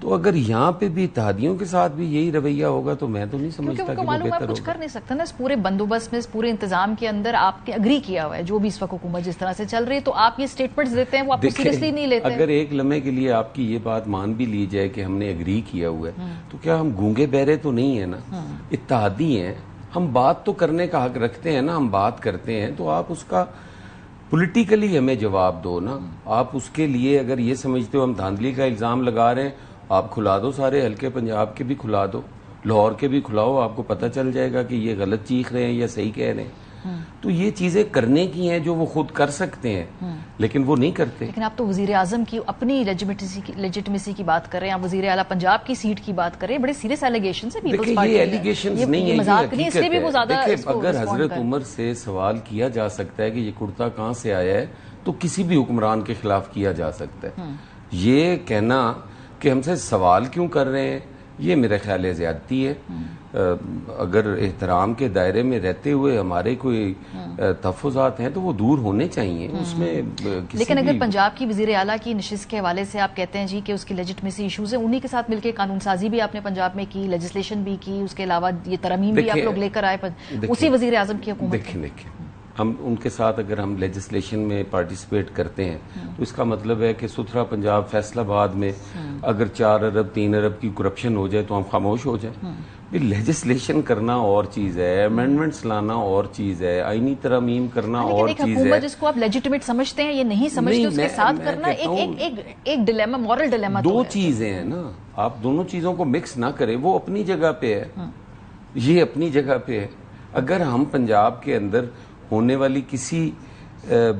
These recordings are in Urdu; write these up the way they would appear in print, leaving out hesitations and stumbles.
تو اگر یہاں پہ بھی اتحادیوں کے ساتھ بھی یہی رویہ ہوگا تو میں تو نہیں سمجھتا کیونکہ کہ ان کو وہ معلوم ہے بہتر آپ کچھ ہوگا. کر نہیں سکتے نا اس پورے بندوبست میں, اس پورے انتظام کے اندر آپ کے اگری کیا ہوا ہے جو بھی اس وقت حکومت جس طرح سے چل رہی ہے, تو آپ یہ اسٹیٹمنٹس دیتے ہیں وہ آپ کو سیریسلی نہیں لیتے. اگر ایک لمحے کے لیے آپ کی یہ بات مان بھی لی جائے کہ ہم نے اگری کیا ہوا ہے تو کیا ہم گونگے بہرے تو نہیں ہیں نا, اتحادی ہیں ہم, بات تو کرنے کا حق رکھتے ہیں نا, ہم بات کرتے ہیں تو آپ اس کا پولیٹیکلی ہمیں جواب دو نا. آپ اس کے لیے اگر یہ سمجھتے ہو ہم دھاندلی کا الزام لگا رہے ہیں, آپ کھلا دو سارے حلقے پنجاب کے بھی کھلا دو, لاہور کے بھی کھلاؤ, آپ کو پتہ چل جائے گا کہ یہ غلط چیخ رہے ہیں یا صحیح کہہ رہے ہیں. تو یہ چیزیں کرنے کی ہیں جو وہ خود کر سکتے ہیں لیکن وہ نہیں کرتے. لیکن آپ تو وزیر اعظم کی اپنی لیجٹمیسی کی بات کر رہے ہیں, آپ وزیر اعلیٰ پنجاب کی سیٹ کی بات کر رہے ہیں, بڑے سیریس ایلیگیشنز ہیں پیپلز پارٹی. یہ ایلیگیشنز نہیں ہے, یہ مذاق نہیں, اس لیے بھی وہ زیادہ اگر حضرت عمر سے سوال کیا جا سکتا ہے کہ یہ کرتا کہاں سے آیا ہے تو کسی بھی حکمران کے خلاف کیا جا سکتا ہے. یہ کہنا کہ ہم سے سوال کیوں کر رہے ہیں یہ میرے خیال ہے زیادتی ہے. اگر احترام کے دائرے میں رہتے ہوئے ہمارے کوئی تحفظات ہیں تو وہ دور ہونے چاہیے, اس میں لیکن اگر پنجاب کی وزیر اعلیٰ کی نشست کے حوالے سے آپ کہتے ہیں جی کہ اس کی لیجٹمیسی ایشوز ہیں, انہی کے ساتھ مل کے قانون سازی بھی آپ نے پنجاب میں کی, لیجسلیشن بھی کی, اس کے علاوہ یہ ترمیم بھی آپ لوگ لے کر آئے اسی وزیر اعظم کی حکومت. دیکھیں ہم ان کے ساتھ اگر ہم لیجسلیشن میں پارٹیسپیٹ کرتے ہیں تو اس کا مطلب ہے کہ ستھرا پنجاب فیصل آباد میں اگر 4 ارب 3 ارب کی کرپشن ہو جائے تو ہم خاموش ہو جائیں. لیجسلیشن کرنا اور چیز ہے, امینڈمنٹس لانا اور چیز ہے, آئینی ترمیم کرنا اور چیز ہے. حکومت جس کو آپ لیجٹمیٹ سمجھتے ہیں یہ نہیں سمجھتے, اس کے ساتھ کرنا ایک ڈیلیما, مورل ڈیلیما. دو چیزیں ہیں نا, آپ دونوں چیزوں کو مکس نہ کریں. وہ اپنی جگہ پہ ہے, یہ اپنی جگہ پہ ہے. اگر ہم پنجاب کے اندر ہونے والی کسی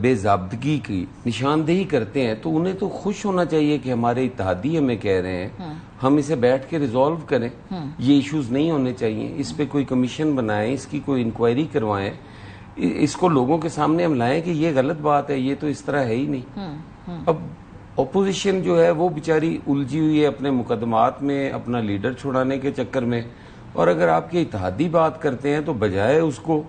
بے ضابطگی کی نشاندہی کرتے ہیں تو انہیں تو خوش ہونا چاہیے کہ ہمارے اتحادی ہمیں کہہ رہے ہیں, ہم اسے بیٹھ کے ریزالو کریں. یہ ایشوز نہیں ہونے چاہیے, اس پہ کوئی کمیشن بنائیں, اس کی کوئی انکوائری کروائیں, اس کو لوگوں کے سامنے ہم لائیں کہ یہ غلط بات ہے, یہ تو اس طرح ہے ہی نہیں. اب اپوزیشن جو ہے وہ بیچاری الجھی ہوئی ہے اپنے مقدمات میں, اپنا لیڈر چھڑانے کے چکر میں, اور اگر آپ کے اتحادی بات کرتے ہیں تو بجائے اس کو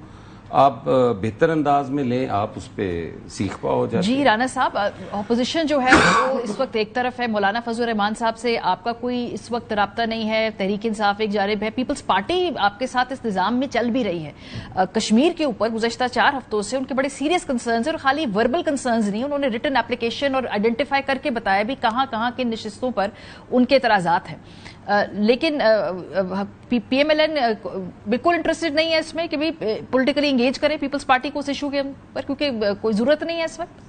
آپ بہتر انداز میں لیں, آپ اس پہ سیکھ پا ہو جاتے. جی رانا صاحب, اپوزیشن جو ہے وہ اس وقت ایک طرف ہے, مولانا فضل الرحمان صاحب سے آپ کا کوئی اس وقت رابطہ نہیں ہے, تحریک انصاف ایک جانب ہے, پیپلز پارٹی آپ کے ساتھ اس نظام میں چل بھی رہی ہے. کشمیر کے اوپر گزشتہ 4 ہفتوں سے ان کے بڑے سیریس کنسرنز ہیں, اور خالی وربل کنسرنز نہیں, انہوں نے ریٹن اپلیکیشن اور آئیڈینٹیفائی کر کے بتایا بھی کہاں کہاں کن نشستوں پر ان کے اعتراضات ہیں. لیکن پی ایم ایل این بالکل انٹرسٹڈ نہیں ہے اس میں کہ بھی پولیٹیکلی انگیج کریں پیپلز پارٹی کو اس ایشو کے پر, کیونکہ کوئی ضرورت نہیں ہے اس وقت.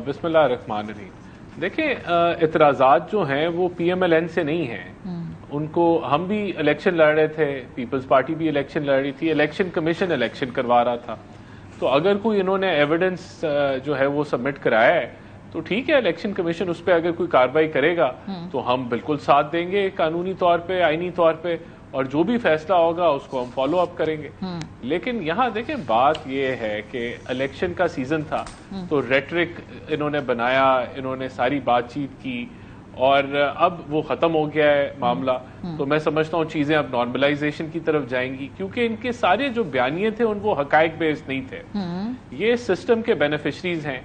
بسم اللہ الرحمن الرحیم. دیکھیں اعتراضات جو ہیں وہ پی ایم ایل این سے نہیں ہیں. ان کو ہم بھی الیکشن لڑ رہے تھے, پیپلز پارٹی بھی الیکشن لڑ رہی تھی, الیکشن کمیشن الیکشن کروا رہا تھا. تو اگر کوئی انہوں نے ایویڈنس جو ہے وہ سبمٹ کرایا ہے تو ٹھیک ہے, الیکشن کمیشن اس پہ اگر کوئی کارروائی کرے گا تو ہم بالکل ساتھ دیں گے قانونی طور پہ, آئینی طور پہ, اور جو بھی فیصلہ ہوگا اس کو ہم فالو اپ کریں گے. لیکن یہاں دیکھیں بات یہ ہے کہ الیکشن کا سیزن تھا تو ریٹرک انہوں نے بنایا, انہوں نے ساری بات چیت کی, اور اب وہ ختم ہو گیا ہے معاملہ. تو میں سمجھتا ہوں چیزیں اب نارملائزیشن کی طرف جائیں گی, کیونکہ ان کے سارے جو بیانیے تھے ان وہ حقائق بیس نہیں تھے. یہ سسٹم کے بینیفیشریز ہیں.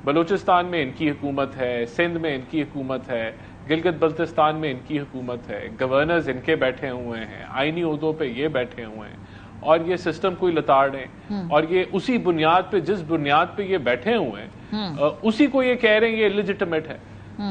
بلوچستان میں ان کی حکومت ہے, سندھ میں ان کی حکومت ہے, گلگت بلتستان میں ان کی حکومت ہے, گورنرز ان کے بیٹھے ہوئے ہیں, آئینی عہدوں پہ یہ بیٹھے ہوئے ہیں, اور یہ سسٹم کوئی لتاڑ ہے, اور یہ اسی بنیاد پہ, جس بنیاد پہ یہ بیٹھے ہوئے ہیں اسی کو یہ کہہ رہے ہیں یہ لیجٹمیٹ ہے.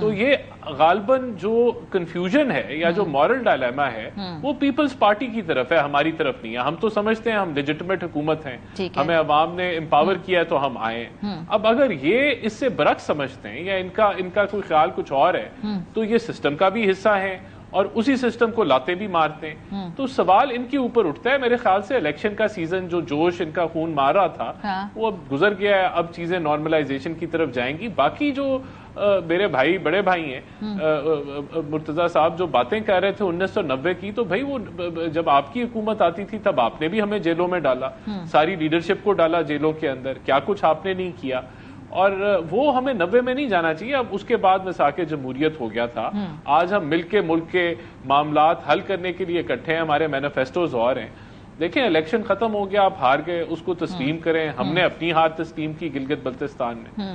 تو یہ غالباً جو کنفیوژن ہے یا جو مورل ڈائلیما ہے وہ پیپلز پارٹی کی طرف ہے, ہماری طرف نہیں ہے. ہم تو سمجھتے ہیں ہم لیجٹمیٹ حکومت ہیں, ہمیں عوام نے امپاور کیا ہے تو ہم آئے. اب اگر یہ اس سے برعکس سمجھتے ہیں یا ان کا کوئی خیال کچھ اور ہے تو یہ سسٹم کا بھی حصہ ہے اور اسی سسٹم کو لاتے بھی مارتے ہیں. تو سوال ان کے اوپر اٹھتا ہے. میرے خیال سے الیکشن کا سیزن جو جوش ان کا خون مار رہا تھا وہ اب گزر گیا ہے, اب چیزیں نارملائزیشن کی طرف جائیں گی. باقی جو میرے بھائی, بڑے بھائی ہیں مرتضیٰ صاحب, جو باتیں کہہ رہے تھے 1990 کی, تو بھائی وہ جب آپ کی حکومت آتی تھی تب آپ نے بھی ہمیں جیلوں میں ڈالا, ساری لیڈرشپ کو ڈالا جیلوں کے اندر, کیا کچھ آپ نے نہیں کیا. اور وہ ہمیں 90 میں نہیں جانا چاہیے. اب اس کے بعد وثاق جمہوریت ہو گیا تھا. آج ہم مل کے ملک کے معاملات حل کرنے کے لیے اکٹھے ہیں, ہمارے مینیفیسٹوز اور ہیں. دیکھیں الیکشن ختم ہو گیا, آپ ہار گئے, اس کو تسلیم کریں. ہم نے اپنی ہار تسلیم کی گلگت بلتستان میں,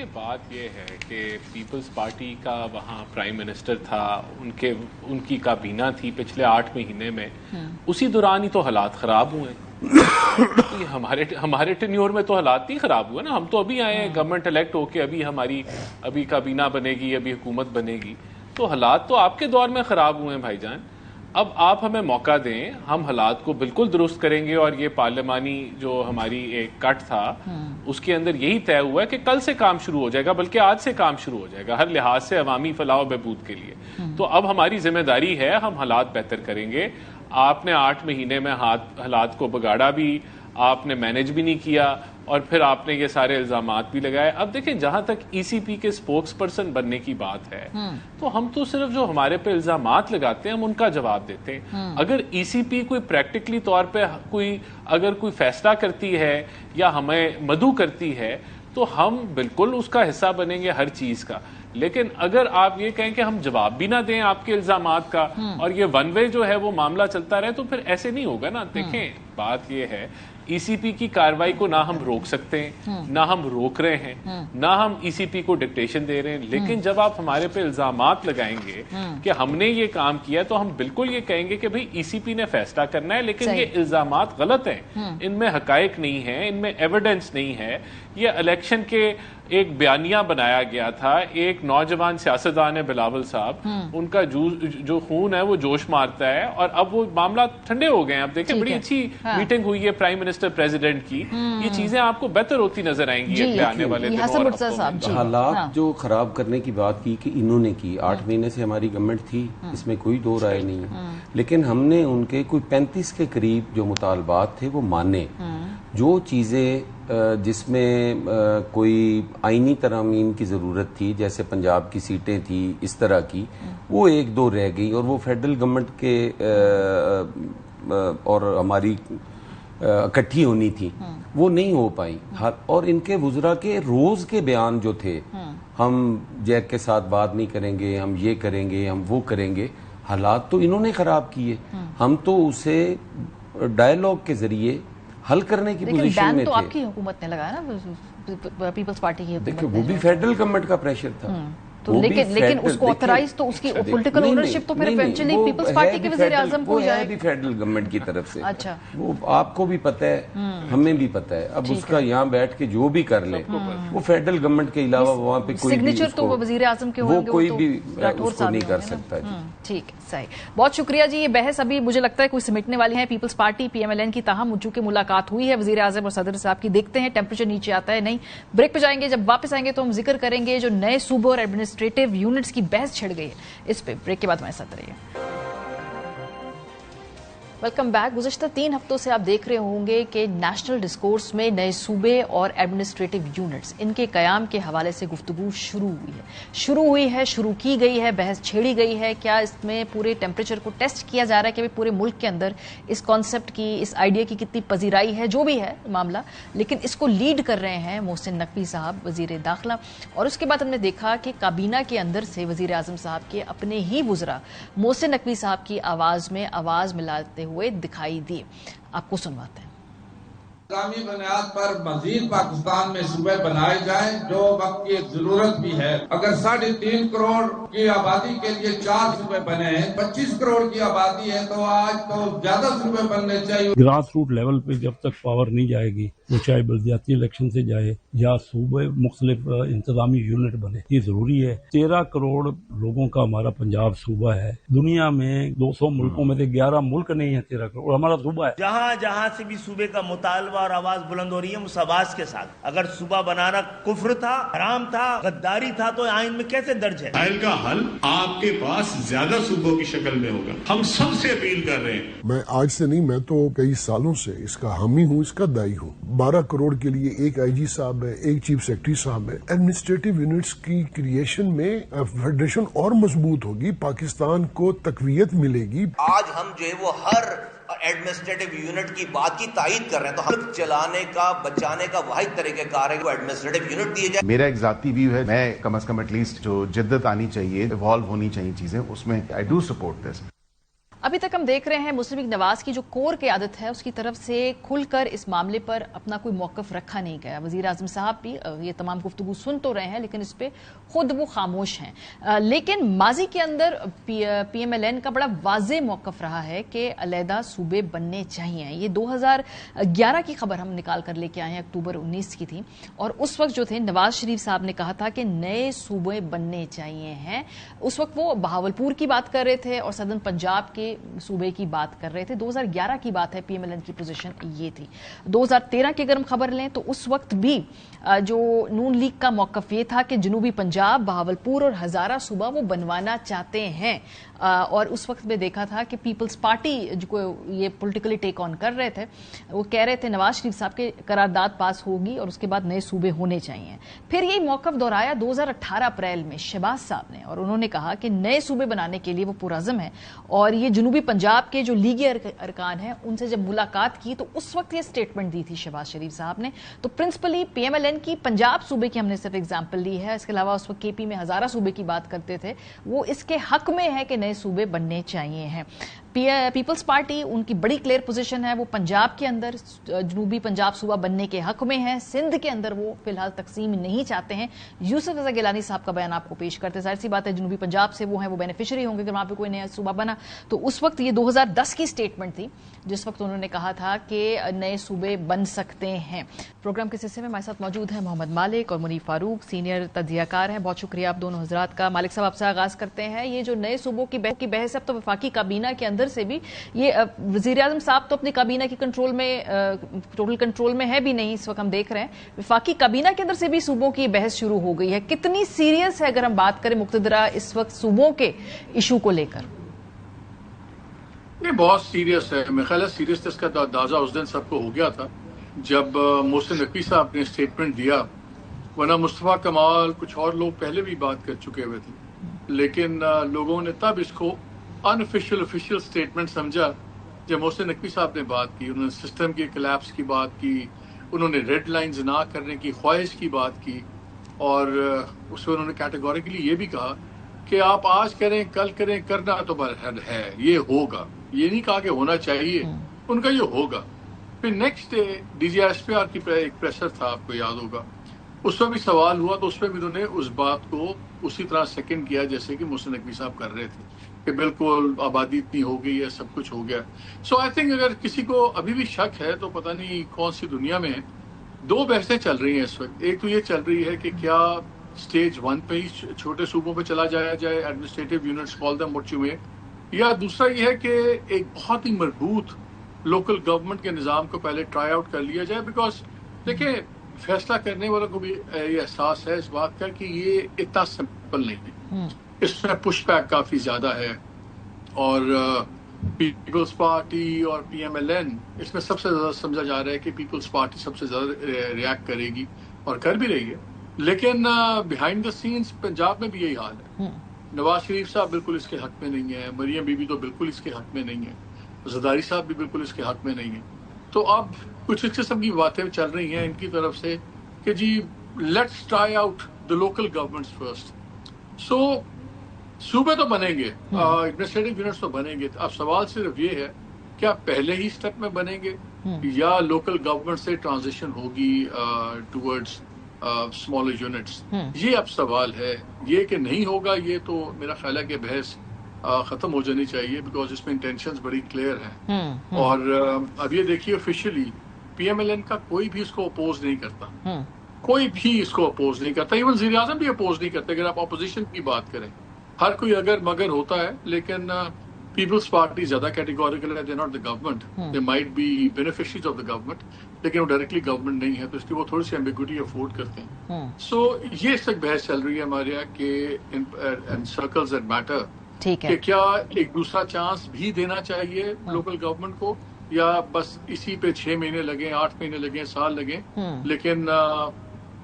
دیکھیں بات یہ ہے کہ پیپلز پارٹی کا وہاں پرائم منسٹر تھا, ان کی کابینہ تھی پچھلے 8 مہینے میں, اسی دوران ہی تو حالات خراب ہوئے. ہمارے ٹینیور میں تو حالات نہیں خراب ہوئے نا, ہم تو ابھی آئے ہیں گورنمنٹ الیکٹ ہو کے, ابھی کابینہ بنے گی, ابھی حکومت بنے گی, تو حالات تو آپ کے دور میں خراب ہوئے ہیں بھائی جان. اب آپ ہمیں موقع دیں, ہم حالات کو بالکل درست کریں گے. اور یہ پارلیمانی جو ہماری ایک کٹ تھا اس کے اندر یہی طے ہوا ہے کہ کل سے کام شروع ہو جائے گا, بلکہ آج سے کام شروع ہو جائے گا, ہر لحاظ سے عوامی فلاح و بہبود کے لیے. تو اب ہماری ذمہ داری ہے, ہم حالات بہتر کریں گے. آپ نے 8 مہینے میں حالات کو بگاڑا بھی, آپ نے مینج بھی نہیں کیا, اور پھر آپ نے یہ سارے الزامات بھی لگائے. اب دیکھیں جہاں تک ای سی پی کے سپوکس پرسن بننے کی بات ہے, تو ہم تو صرف جو ہمارے پہ الزامات لگاتے ہیں ہم ان کا جواب دیتے ہیں. اگر ای سی پی کوئی پریکٹیکلی طور پہ اگر کوئی فیصلہ کرتی ہے یا ہمیں مدعو کرتی ہے تو ہم بالکل اس کا حصہ بنیں گے ہر چیز کا. لیکن اگر آپ یہ کہیں کہ ہم جواب بھی نہ دیں آپ کے الزامات کا, اور یہ ون وے جو ہے وہ معاملہ چلتا رہے, تو پھر ایسے نہیں ہوگا نا. دیکھیں بات یہ ہے, ای سی پی کی کارروائی کو نہ ہم روک سکتے ہیں, نہ ہم روک رہے ہیں, نہ ہم ای سی پی کو ڈکٹیشن دے رہے ہیں. لیکن جب آپ ہمارے پہ الزامات لگائیں گے کہ ہم نے یہ کام کیا, تو ہم بالکل یہ کہیں گے کہ بھئی ای سی پی نے فیصلہ کرنا ہے, لیکن یہ الزامات غلط ہیں, ان میں حقائق نہیں ہیں, ان میں ایویڈنس نہیں ہے. یہ الیکشن کے ایک بیانیہ بنایا گیا تھا, ایک نوجوان سیاستدان ہے بلاول صاحب, ان کا جو خون ہے وہ جوش مارتا ہے, اور اب وہ معاملات ٹھنڈے ہو گئے ہیں. اب دیکھیں بڑی اچھی میٹنگ ہوئی ہے پرائم منسٹر پریزیڈنٹ کی, یہ چیزیں آپ کو بہتر ہوتی نظر آئیں گی آنے والے دنوں. حالات جو خراب کرنے کی بات کی کہ انہوں نے کی, 8 مہینے سے ہماری گورنمنٹ تھی, اس میں کوئی دو رائے نہیں ہے, لیکن ہم نے ان کے کوئی 35 کے قریب جو مطالبات تھے وہ مانے. جو چیزیں جس میں کوئی آئینی ترامیم کی ضرورت تھی, جیسے پنجاب کی سیٹیں تھی اس طرح کی, وہ 1-2 رہ گئی, اور وہ فیڈرل گورنمنٹ کے اور ہماری اکٹھی ہونی تھی, وہ نہیں ہو پائی. اور ان کے وزراء کے روز کے بیان جو تھے, ہم جیک کے ساتھ بات نہیں کریں گے, ہم یہ کریں گے, ہم وہ کریں گے, حالات تو انہوں نے خراب کیے. ہم تو اسے ڈائیلاگ کے ذریعے حل کرنے کی پوزیشن میں تھے. تو آپ کی حکومت نے لگایا نا, پیپلز پارٹی کی حکومت. وہ بھی فیڈرل گورنمنٹ کا پریشر تھا, لیکن اس کو آتھرائز تو اس کی پولیٹیکل اونرشپ تو پھر ایونچولی پیپلز پارٹی کے وزیر اعظم کو جائے. وہ ہے بھی فیڈرل گورنمنٹ کی طرف سے. اچھا, وہ آپ کو بھی پتہ ہے, ہمیں بھی پتہ ہے. اب اس کا یہاں بیٹھ کے جو بھی کر لے, وہ فیڈرل گورنمنٹ کے علاوہ وہاں پہ کوئی سگنیچر تو وزیر اعظم کے وہ کوئی بھی اس کو نہیں کر سکتا. ٹھیک ہے, صحیح, بہت شکریہ جی. یہ بحث ابھی مجھے لگتا ہے کوئی سمیٹنے والی ہے Peoples Party P M L N کی, تاہم چونکہ ملاقات ہوئی ہے وزیر اعظم اور صدر صاحب کی, دیکھتے ہیں ٹیمپریچر نیچے آتا ہے نہیں. بریک پہ جائیں گے, جب واپس آئیں گے تو ہم ذکر کریں گے جو نئے صوبوں اور ایڈمنسٹریٹو یونٹس کی بحث چھڑ گئی ہے, اس پہ بریک کے بعد ہمارے ساتھ رہیے. Welcome back. گزشتہ 3 ہفتوں سے آپ دیکھ رہے ہوں گے کہ نیشنل ڈسکورس میں نئے صوبے اور ایڈمنسٹریٹو یونٹس, ان کے قیام کے حوالے سے گفتگو شروع کی گئی ہے, بحث چھیڑی گئی ہے. کیا اس میں پورے ٹیمپریچر کو ٹیسٹ کیا جا رہا ہے کہ پورے ملک کے اندر اس کانسیپٹ کی, اس آئیڈیا کی کتنی پذیرائی ہے, جو بھی ہے معاملہ. لیکن اس کو لیڈ کر رہے ہیں محسن نقوی صاحب, وزیر داخلہ. اور اس کے بعد ہم نے دیکھا کہ کابینہ کے اندر سے وزیر اعظم صاحب کے اپنے ہی وزراء محسن نقوی صاحب کی آواز میں آواز ملاتے ہوئے دکھائی دیے. آپ کو سنواتے ہیں. اسلامی بنیاد پر مزید پاکستان میں صوبے بنائے جائیں, جو وقت کی ایک ضرورت بھی ہے. اگر 3.5 کروڑ کی آبادی کے لیے 4 صوبے بنے ہیں, 25 کروڑ کی آبادی ہے, تو آج تو زیادہ صوبے بننے چاہیے. گراس روٹ لیول پہ جب تک پاور نہیں جائے گی, وہ چاہے بلدیاتی الیکشن سے جائے یا صوبے مختلف انتظامی یونٹ بنے, یہ ضروری ہے. 13 کروڑ لوگوں کا ہمارا پنجاب صوبہ ہے. دنیا میں 200 ملکوں میں سے 11 ملک نہیں ہے 13 کروڑ, ہمارا صوبہ ہے. جہاں جہاں سے بھی صوبے کا مطالبہ اور آواز بلند ہو رہی ہے مساوات کے ساتھ. اگر صوبہ بنانا کفر تھا, حرام تھا, غداری تھا, تو آئین میں کیسے درج ہے؟ آئین کا حل آپ کے پاس زیادہ صوبوں کی شکل میں ہوگا. ہم سب سے اپیل کر رہے ہیں. میں آج سے نہیں, میں تو کئی سالوں سے اس کا حامی ہوں, اس کا دائی ہوں. 12 کروڑ کے لیے ایک آئی جی صاحب ہے, ایک چیف سیکرٹری صاحب ہے. ایڈمنسٹریٹو یونٹس کی کریشن میں فیڈریشن اور مضبوط ہوگی, پاکستان کو تقویت ملے گی. آج ہم جو ہے وہ ہر ایڈمنسٹریٹو یونٹ کی بات کی تائید کر رہے ہیں, تو ہم چلانے کا بچانے کا واحد طریقہ کار ہے کہ وہ ایڈمنسٹریٹو یونٹ دیے جائے. میرا ایک ذاتی ویو ہے, میں کم از کم ایٹ لیسٹ جو جدت آنی چاہیے, ایوالو ہونی چاہیے چیزیں, اس میں آئی ڈو سپورٹ دس. ابھی تک ہم دیکھ رہے ہیں مسلم لیگ نواز کی جو کور قیادت ہے اس کی طرف سے کھل کر اس معاملے پر اپنا کوئی موقف رکھا نہیں گیا. وزیر اعظم صاحب بھی یہ تمام گفتگو سن تو رہے ہیں لیکن اس پہ خود وہ خاموش ہیں. لیکن ماضی کے اندر پی ایم ایل این کا بڑا واضح موقف رہا ہے کہ علیحدہ صوبے بننے چاہیے. یہ 2011 کی خبر ہم نکال کر لے کے آئے ہیں, اکتوبر 19 کی تھی, اور اس وقت جو تھے نواز شریف صاحب نے کہا تھا کہ نئے صوبے بننے چاہیے ہیں. اس وقت وہ بہاولپور کی بات کر رہے تھے اور سدرن پنجاب کے صوبے کی بات کر رہے تھے. 2011 کی بات ہے, پی ایم ایل این کی پوزیشن یہ تھی. 2013 کی اگر ہم خبر لیں تو اس وقت بھی جو نون لیگ کا موقف یہ تھا کہ جنوبی پنجاب, بہاولپور اور ہزارہ صوبہ وہ بنوانا چاہتے ہیں. اور اس وقت میں دیکھا تھا کہ پیپلز پارٹی جو کو یہ پولیٹیکلی ٹیک آن کر رہے تھے وہ کہہ رہے تھے نواز شریف صاحب کے قرارداد پاس ہوگی اور اس کے بعد نئے صوبے ہونے چاہیے. پھر یہ موقف دہرایا 2018 اپریل میں شہباز صاحب نے, اور انہوں نے کہا کہ نئے صوبے بنانے کے لیے وہ پرعزم ہیں, اور یہ جنوبی پنجاب کے جو لیگی ارکان ہیں ان سے جب ملاقات کی تو اس وقت یہ سٹیٹمنٹ دی تھی شہباز شریف صاحب نے. تو principally P M L N کی پنجاب صوبے کی ہم نے صرف ایگزامپل لی ہے, اس کے علاوہ اس وقت کے پی میں ہزارہ صوبے کی بات کرتے تھے, وہ اس کے حق میں ہے کہ نئے صوبے بننے چاہیے ہیں. پیپلز پارٹی ان کی بڑی کلیئر پوزیشن ہے, وہ پنجاب کے اندر جنوبی پنجاب صوبہ بننے کے حق میں ہے, سندھ کے اندر وہ فی الحال تقسیم نہیں چاہتے ہیں. یوسف رضا گیلانی صاحب کا بیان آپ کو پیش کرتے, ظاہر سی بات ہے جنوبی پنجاب سے وہ ہیں, وہ بینیفیشری ہوں گے اگر وہاں پہ کوئی نیا صوبہ بنا. تو اس وقت یہ 2010 کی سٹیٹمنٹ تھی جس وقت انہوں نے کہا تھا کہ نئے صوبے بن سکتے ہیں. پروگرام کے سلسلے میں ہمارے ساتھ موجود ہیں محمد مالک اور منیف فاروق, سینئر تجزیہ کار ہیں. بہت شکریہ آپ دونوں حضرات کا. مالک صاحب آپ سے آغاز کرتے ہیں. یہ جو نئے صوبوں کی بحث اب تو وفاقی کابینہ کے اندر سے بھی, یہ وزیر اعظم صاحب تو اپنی کابینہ کی کنٹرول میں ٹوٹل کنٹرول میں ہے بھی نہیں اس وقت, ہم دیکھ رہے ہیں وفاقی کابینہ کے اندر سے بھی صوبوں کی بحث شروع ہو گئی ہے. کتنی سیریس ہے اگر ہم بات کریں مقتدرہ اس وقت صوبوں کے ایشو کو لے کر؟ نہیں, بہت سیریس ہے. میرا خیال ہے سیریسنس کا اندازہ اس دن سب کو ہو گیا تھا جب محسن نقوی صاحب نے اسٹیٹمنٹ دیا, ورنہ مصطفیٰ کمال کچھ اور لوگ پہلے بھی بات کر چکے ہوئے تھے, لیکن لوگوں نے تب اس کو ان آفیشیل اسٹیٹمنٹ سمجھا جب محسن نقوی صاحب نے بات کی. انہوں نے سسٹم کے کلیپس کی بات کی, انہوں نے ریڈ لائنز نہ کرنے کی خواہش کی بات کی, اور اس میں انہوں نے کیٹیگوریکلی یہ بھی کہا کہ آپ آج کریں کل کریں, کرنا تو برحد ہے, یہ ہوگا. یہ نہیں کہا کہ ہونا چاہیے, ان کا یہ ہوگا. پھر next day D G S P R کی ایک پریشر تھا, آپ کو یاد ہوگا, اس میں بھی سوال ہوا تو اس میں بھی انہوں نے اس بات کو اسی طرح سیکنڈ کیا جیسے کہ محسن نقوی صاحب کر رہے تھے کہ بالکل آبادی اتنی ہو گئی ہے, سب کچھ ہو گیا. سو آئی تھنک اگر کسی کو ابھی بھی شک ہے تو پتہ نہیں کون سی دنیا میں ہے. دو بحثیں چل رہی ہیں اس وقت. ایک تو یہ چل رہی ہے کہ کیا سٹیج 1 پہ ہی چھوٹے صوبوں پہ چلا جایا جائے, administrative units call them what you may, یا دوسرا یہ ہے کہ ایک بہت ہی مربوط لوکل گورنمنٹ کے نظام کو پہلے ٹرائی آؤٹ کر لیا جائے. بیکاز دیکھیں فیصلہ کرنے والوں کو بھی یہ احساس ہے اس بات کا کہ یہ اتنا سمپل نہیں ہے, اس میں پش بیک کافی زیادہ ہے, اور پیپلز پارٹی اور پی ایم ایل این اس میں سب سے زیادہ سمجھا جا رہا ہے کہ پیپلز پارٹی سب سے زیادہ ریئیکٹ کرے گی اور کر بھی رہی ہے. لیکن بیہائنڈ دا سینس پنجاب میں بھی یہی حال ہے. نواز شریف صاحب بالکل اس کے حق میں نہیں ہے, مریم بی بی تو بالکل اس کے حق میں نہیں ہے, زرداری صاحب بھی بالکل اس کے حق میں نہیں ہے. تو اب کچھ اس قسم کی باتیں چل رہی ہیں ان کی طرف سے کہ جی let's try out the local governments first. سو صوبے تو بنیں گے, ایڈمنسٹریٹو یونٹس تو بنیں گے. اب سوال صرف یہ ہے کیا پہلے ہی اسٹیپ میں بنیں گے یا لوکل گورنمنٹ سے ٹرانزیشن ہوگی ٹورڈز اسمالر یونٹس, یہ اب سوال ہے. یہ کہ نہیں ہوگا یہ تو میرا خیال ہے کہ بحث ختم ہو جانی چاہیے, بیکاز اس میں انٹینشنز بڑی کلیئر ہیں. اور اب یہ دیکھیے officially P M L N کا کوئی بھی اس کو اپوز نہیں کرتا, کوئی بھی اس کو اپوز نہیں کرتا, ایون وزیر اعظم بھی اپوز نہیں کرتے. اگر آپ اپوزیشن کی بات کریں ہر کوئی اگر مگر ہوتا ہے, لیکن پیپلز پارٹی زیادہ کیٹیگوریکل ہے, they not the government, they might be beneficiaries of the government, لیکن وہ ڈائریکٹلی گورنمنٹ نہیں ہے, تو اس کی وہ تھوڑی سی ایمبیگوٹی افورڈ کرتے ہیں. سو یہ اس تک بحث چل رہی ہے ہمارے یہاں کہ ان سرکلز دیٹ میٹر کہ کیا ایک دوسرا چانس بھی دینا چاہیے لوکل گورنمنٹ کو, یا بس اسی پہ 6 مہینے لگیں, 8 مہینے لگیں, سال لگیں, لیکن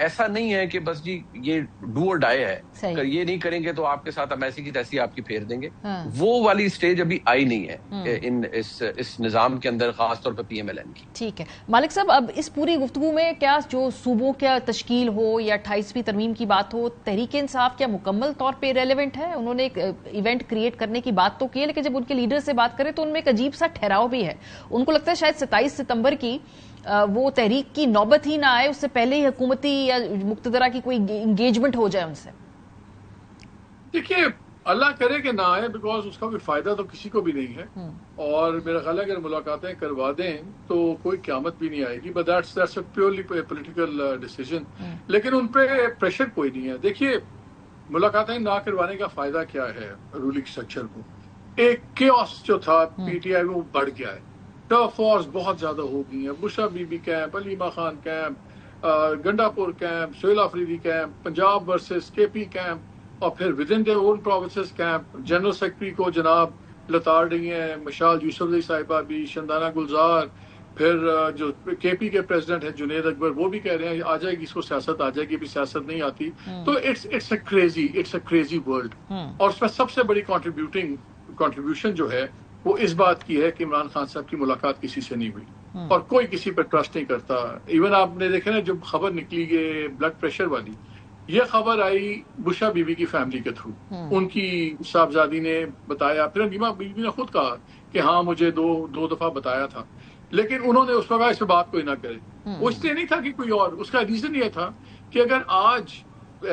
ایسا نہیں ہے کہ بس جی یہ ڈو اور ڈائی ہے، صحیح. یہ نہیں کریں گے تو آپ کے ساتھ ہم ایسی کی تیسی آپ کی پھیر دیں گے. وہ والی سٹیج ابھی آئی نہیں ہے اس نظام کے اندر، خاص طور پہ پی ایم ایل این کی. ٹھیک ہے مالک صاحب، اب اس پوری گفتگو میں کیا جو صوبوں کا تشکیل ہو یا 28ویں ترمیم کی بات ہو، تحریک انصاف کیا مکمل طور پہ ریلیونٹ ہے؟ انہوں نے ایک ایونٹ کریٹ کرنے کی بات تو کی ہے، لیکن جب ان کے لیڈر سے بات کریں تو ان میں ایک عجیب سا ٹھہراؤ بھی ہے. ان کو لگتا ہے شاید 27 ستمبر کی وہ تحریک کی نوبت ہی نہ آئے، اس سے پہلے ہی حکومتی یا مقتدرہ کی کوئی انگیجمنٹ ہو جائے ان سے. دیکھیے اللہ کرے کہ نہ آئے، بیکاز اس کا کوئی فائدہ تو کسی کو بھی نہیں ہے، اور میرا خیال ہے اگر ملاقاتیں کروا دیں تو کوئی قیامت بھی نہیں آئے گی، but that's a purely political decision. لیکن ان پہ پریشر کوئی نہیں ہے. دیکھیے ملاقاتیں نہ کروانے کا فائدہ کیا ہے رولنگ اسٹرکچر کو؟ ایک کیوس جو تھا پی ٹی آئی میں وہ بڑھ گیا ہے، ٹرف وارز بہت زیادہ ہو گئی ہیں، Bushra Bibi camp, Aleema Khan camp, Gandapur camp, Sohail Afridi camp, Punjab versus K P camp, اور پھر within their own provinces camp. General secretary کو جناب لتاڑ رہی ہیں مشال یوسف زئی صاحبہ بھی، شندانہ گلزار، پھر جو کے پی کے پریزیڈنٹ ہیں جنید اکبر، وہ بھی کہہ رہے ہیں آ جائے گی، اس کو سیاست آ جائے گی، بھی سیاست نہیں آتی. تو اٹس اے کریزی ورلڈ. اور اس میں سب سے بڑی کنٹریبیوشن جو ہے وہ اس بات کی ہے کہ عمران خان صاحب کی ملاقات کسی سے نہیں ہوئی، اور کوئی کسی پہ ٹرسٹ نہیں کرتا. ایون آپ نے دیکھا نا جب خبر نکلی یہ بلڈ پریشر والی، یہ خبر آئی بشرا بی بی کی فیملی کے تھرو. ان کی صاحبزادی نے بتایا، پھر علیمہ بی بی نے خود کہا کہ ہاں مجھے دو دفعہ بتایا تھا، لیکن انہوں نے اس وقت اس پہ بات کوئی نہ کرے. وہ اس لیے نہیں تھا کہ کوئی اور، اس کا ریزن یہ تھا کہ اگر آج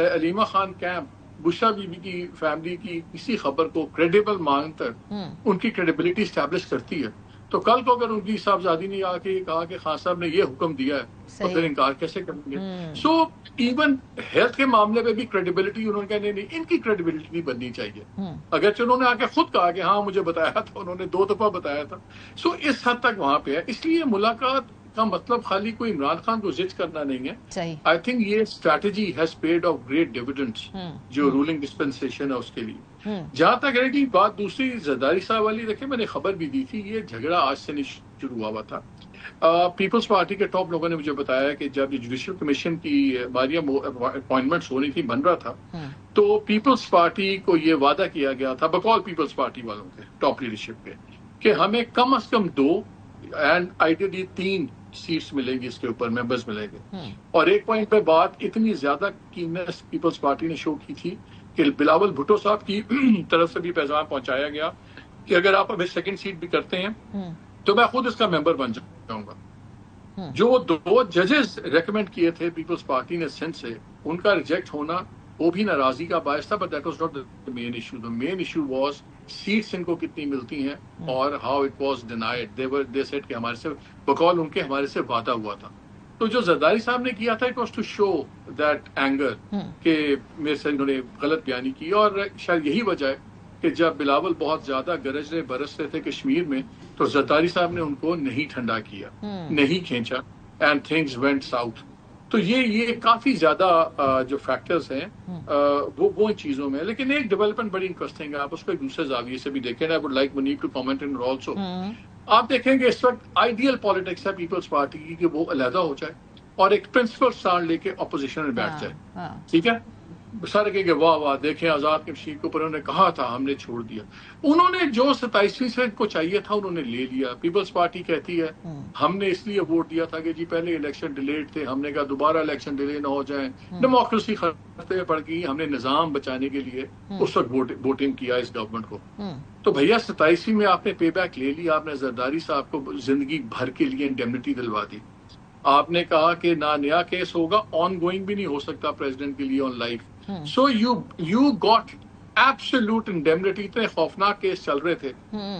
Alima Khan camp Bushra be be کی فیملی کی کسی خبر کو کریڈیبل مان کر ان کی کریڈیبلٹی اسٹیبلش کرتی ہے، تو کل کو اگر ان کی صاحبزادی نے آ کے کہا کہ خان صاحب نے یہ حکم دیا ہے تو پھر انکار کیسے کریں گے؟ سو ایون ہیلتھ کے معاملے میں بھی کریڈیبلٹی انہوں نے کہا نہیں، ان کی کریڈیبلٹی نہیں بننی چاہیے. اگرچہ انہوں نے آ کے خود کہا کہ ہاں مجھے بتایا تھا، انہوں نے 2 دفعہ بتایا تھا. سو اس حد تک وہاں پہ ہے. اس لیے ملاقات کا مطلب خالی کوئی عمران خان کو زچ کرنا نہیں ہے. آئی تھنک یہ strategy has paid off great dividends جو رولنگ ڈسپنسیشن ہے اس کے لیے. جہاں تک رہے گی بات دوسری زرداری صاحب والی، دیکھیں میں نے خبر بھی دی تھی، یہ جھگڑا آج سے نہیں شروع ہوا تھا. پیپلز پارٹی کے ٹاپ لوگوں نے مجھے بتایا کہ جب جوڈیشل کمیشن کی باری اپوائنٹمنٹس ہونی تھی، بن رہا تھا، تو پیپلز پارٹی کو یہ وعدہ کیا گیا تھا بقول پیپلز پارٹی والوں کے ٹاپ لیڈرشپ کے کہ ہمیں کم از کم 2 اینڈ آئیڈیلی 3 سیٹس ملیں گی، اس کے اوپر ممبرز ملیں گے. اور ایک پوائنٹ پہ بات اتنی زیادہ کینس پیپلز پارٹی نے شو کی تھی کہ بلاول بھٹو صاحب کی طرف سے بھی پیغام پہنچایا گیا کہ اگر آپ ہمیں 2nd سیٹ بھی کرتے ہیں تو میں خود اس کا ممبر بن جاؤں گا. جو 2 ججز ریکمینڈ کیے تھے پیپلز پارٹی نے سندھ سے، ان کا ریجیکٹ ہونا وہ بھی ناراضی کا باعث تھا، but that was not the main issue. The main issue was seats ان کو کتنی ملتی ہیں اور how it was denied. They said کہ ہمارے سے بقول ان کے ہمارے سے وعدہ ہوا تھا. تو جو زرداری صاحب نے کیا تھا it was to show that anger کہ میرے سے انہوں نے غلط بیانی کی. اور شاید یہی وجہ ہے کہ جب بلاول بہت زیادہ گرج رہے برس رہے تھے کشمیر میں، تو زرداری صاحب نے ان کو نہیں ٹھنڈا کیا، نہیں کھینچا، اینڈ تھنگز وینٹ ساؤتھ. تو یہ کافی زیادہ جو فیکٹرز ہیں وہ ان چیزوں میں. لیکن ایک ڈیولپمنٹ بڑی انٹرسٹنگ ہے، آپ اس کو ایک دوسرے زاویے سے بھی دیکھیں. I would like Muneeb to comment in also. آپ دیکھیں گے اس وقت آئیڈیل پالیٹکس ہے پیپلز پارٹی کی کہ وہ علیحدہ ہو جائے اور ایک پرنسپل اسٹانڈ لے کے اپوزیشن میں بیٹھ جائے. ٹھیک ہے، سارے کہیں گے واہ واہ دیکھیں آزاد کشمیر کے اوپر انہوں نے کہا تھا ہم نے چھوڑ دیا. انہوں نے جو 27ویں سے کو چاہیے تھا انہوں نے لے لیا. پیپلز پارٹی کہتی ہے ہم نے اس لیے ووٹ دیا تھا کہ جی پہلے الیکشن ڈیلیڈ تھے، ہم نے کہا دوبارہ الیکشن ڈیلے نہ ہو جائیں، ڈیموکریسی خطرے میں پڑ گئی، ہم نے نظام بچانے کے لیے اس وقت ووٹنگ کیا اس گورنمنٹ کو. تو بھیا 27ویں میں آپ نے پے بیک لے لیا، آپ نے زرداری صاحب کو زندگی بھر کے لیے انڈیمنٹی دلوا دی. آپ نے کہا کہ نہ نیا کیس ہوگا، آن گوئنگ بھی نہیں ہو سکتا پریزیڈنٹ کے لیے on life. So you got absolute indemnity. اتنے خوفناک کیس چل رہے تھے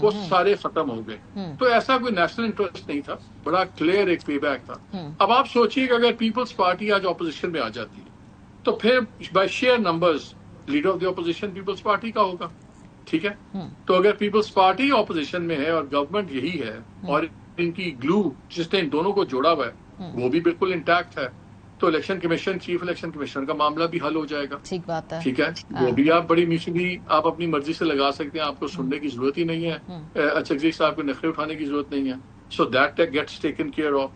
وہ سارے ختم ہو گئے. تو ایسا کوئی نیشنل انٹرسٹ نہیں تھا، بڑا کلیئر ایک پے بیک تھا. اب آپ سوچیے کہ اگر پیپلز پارٹی آج اپوزیشن میں آ جاتی تو پھر by share numbers leader of the opposition Peoples Party کا ہوگا. ٹھیک ہے، تو اگر پیپلز پارٹی اپوزیشن میں ہے اور گورنمنٹ یہی ہے اور ان کی گلو جس نے ان دونوں کو جوڑا ہوا ہے وہ بھی بالکل انٹیکٹ ہے، تو election commission, chief election commission کا معاملہ بھی حل ہو جائے گا. ٹھیک بات ہے. ٹھیک ہے، وہ بھی آپ بڑی میوچلی آپ اپنی مرضی سے لگا سکتے ہیں، آپ کو سننے کی ضرورت ہی نہیں ہے، اچھا صاحب کو نخرے اٹھانے کی ضرورت نہیں ہے. so that gets taken care of.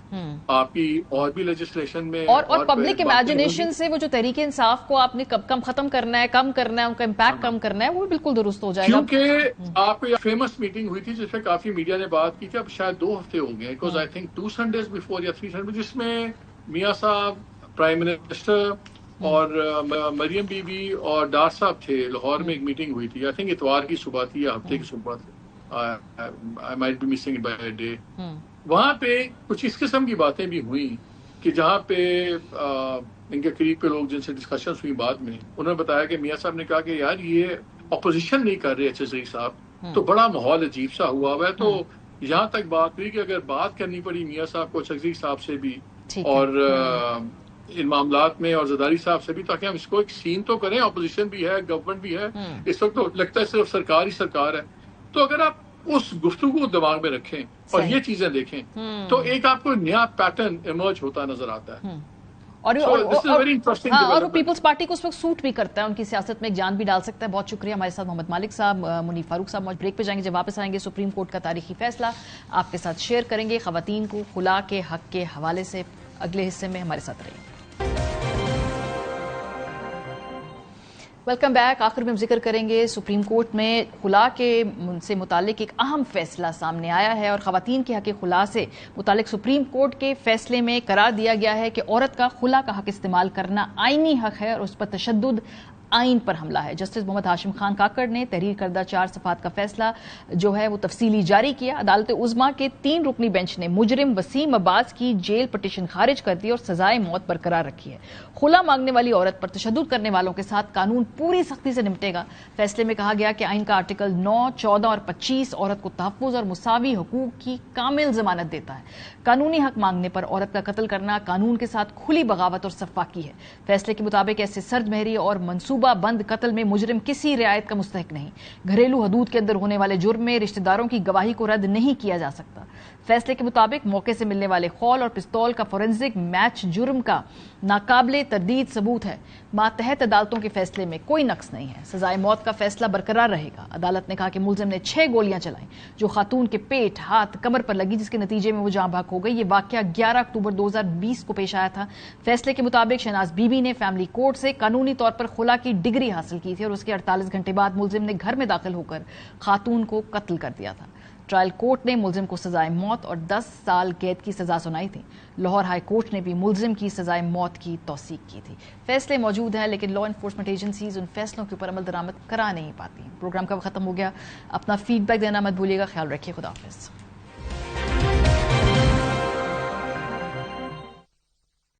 آپ کی اور بھی لیجسلیشن میں اور پبلک امیجنیشن سے وہ جو تحریک انصاف کو آپ نے کم ختم کرنا ہے، کم کرنا ہے، ان کا امپیکٹ کم کرنا ہے، وہ بالکل درست ہو جائے گا. کیونکہ آپ کو فیمس میٹنگ ہوئی تھی جس میں کافی میڈیا نے بات کی تھی، اب شاید 2 ہفتے ہو گئے، because I think 2 Sundays before یا 3 Sundays، جس میں میاں صاحب، پرائم منسٹر اور مریم بی بی اور ڈار صاحب تھے. لاہور میں ایک میٹنگ ہوئی تھی، آئی تھنک اتوار کی صبح تھی یا ہفتے کی صبح تھی، I might be missing it by a day. وہاں پہ کچھ اس قسم کی باتیں بھی ہوئیں کہ جہاں پہ ان کے قریب کے لوگ جن سے ڈسکشنز ہوئی بعد میں، انہوں نے بتایا کہ میاں صاحب نے کہا کہ یار یہ اپوزیشن نہیں کر رہے ایچ ایس صاحب، تو بڑا ماحول عجیب سا ہوا ہے. تو یہاں تک بات ہوئی کہ اگر بات کرنی پڑی میاں صاحب کو، چکزئی صاحب سے بھی اور ان معاملات میں، اور زرداری صاحب سے بھی، تاکہ ہم اس کو ایک سین تو کریں. اپوزیشن بھی ہے، گورنمنٹ بھی ہے، اس وقت تو لگتا ہے صرف سرکار ہی سرکار ہے. تو اگر آپ اس گفتگو کو دماغ میں رکھیں اور یہ چیزیں دیکھیں تو ایک آپ کو نیا پیٹرن ایمرج ہوتا نظر آتا ہے. اور پیپلز پارٹی کو اس وقت سوٹ بھی کرتا ہے، ان کی سیاست میں ایک جان بھی ڈال سکتا ہے. بہت شکریہ. ہمارے ساتھ محمد مالک صاحب، منیف فاروق صاحب. موج بریک پہ جائیں گے. جب واپس آئیں گے سپریم کورٹ کا تاریخی فیصلہ آپ کے ساتھ شیئر کریں گے. خواتین کو خلا کے حق کے حوالے سے اگلے حصے میں ہمارے ساتھ رہیں. Welcome back. آخر میں ہم ذکر کریں گے سپریم کورٹ میں خلا کے سے متعلق ایک اہم فیصلہ سامنے آیا ہے، اور خواتین کے حق خلا سے متعلق سپریم کورٹ کے فیصلے میں قرار دیا گیا ہے کہ عورت کا خلا کا حق استعمال کرنا آئینی حق ہے اور اس پر تشدد آئین پر حملہ ہے. جسٹس محمد ہاشم خان کاکڑ نے تحریر کردہ 4 صفحات کا فیصلہ جو ہے وہ تفصیلی جاری کیا. عدالت عظمیٰ کے 3 رکنی بینچ نے مجرم وسیم عباس کی جیل پٹیشن خارج کر دی اور سزائے موت برقرار رکھی ہے. خلا مانگنے والی عورت پر تشدد کرنے والوں کے ساتھ قانون پوری سختی سے نمٹے گا. فیصلے میں کہا گیا کہ آئین کا آرٹیکل 9، 14 اور 25 عورت کو تحفظ اور مساوی حقوق کی کامل ضمانت دیتا ہے. قانونی حق مانگنے پر عورت کا قتل کرنا قانون کے ساتھ کھلی بغاوت اور سفاکی ہے. فیصلے کے مطابق ایسے سرد مہری اور منصوبہ بند قتل میں مجرم کسی رعایت کا مستحق نہیں. گھریلو حدود کے اندر ہونے والے جرم میں رشتہ داروں کی گواہی کو رد نہیں کیا جا سکتا. فیصلے کے مطابق موقع سے ملنے والے خول اور پستول کا فورنزک میچ جرم کا ناقابل تردید ثبوت ہے. ماتحت عدالتوں کے فیصلے میں کوئی نقص نہیں ہے. سزائے موت کا فیصلہ برقرار رہے گا. عدالت نے کہا کہ ملزم نے 6 گولیاں چلائیں جو خاتون کے پیٹ، ہاتھ، کمر پر لگی، جس کے نتیجے میں وہ جاں بحق ہو گئی. یہ واقعہ 11 اکتوبر 2020 کو پیش آیا تھا. فیصلے کے مطابق شہناز بی بی نے فیملی کورٹ سے قانونی طور پر خلا کی ڈگری حاصل کی تھی اور اس کے 48 گھنٹے بعد ملزم نے گھر میں داخل ہو کر خاتون کو قتل کر دیا تھا. ٹرائل کورٹ نے ملزم کو سزائے موت اور 10 سال قید کی سزا سنائی تھی. لاہور ہائی کورٹ نے بھی ملزم کی سزائے موت کی توثیق کی تھی. فیصلے موجود ہیں لیکن لا انفورسمنٹ ایجنسیز ان فیصلوں کے اوپر عمل درآمد کرا نہیں پاتی. پروگرام کا ختم ہو گیا. اپنا فیڈ بیک دینا مت بھولیے گا. خیال رکھیے. خدا حافظ.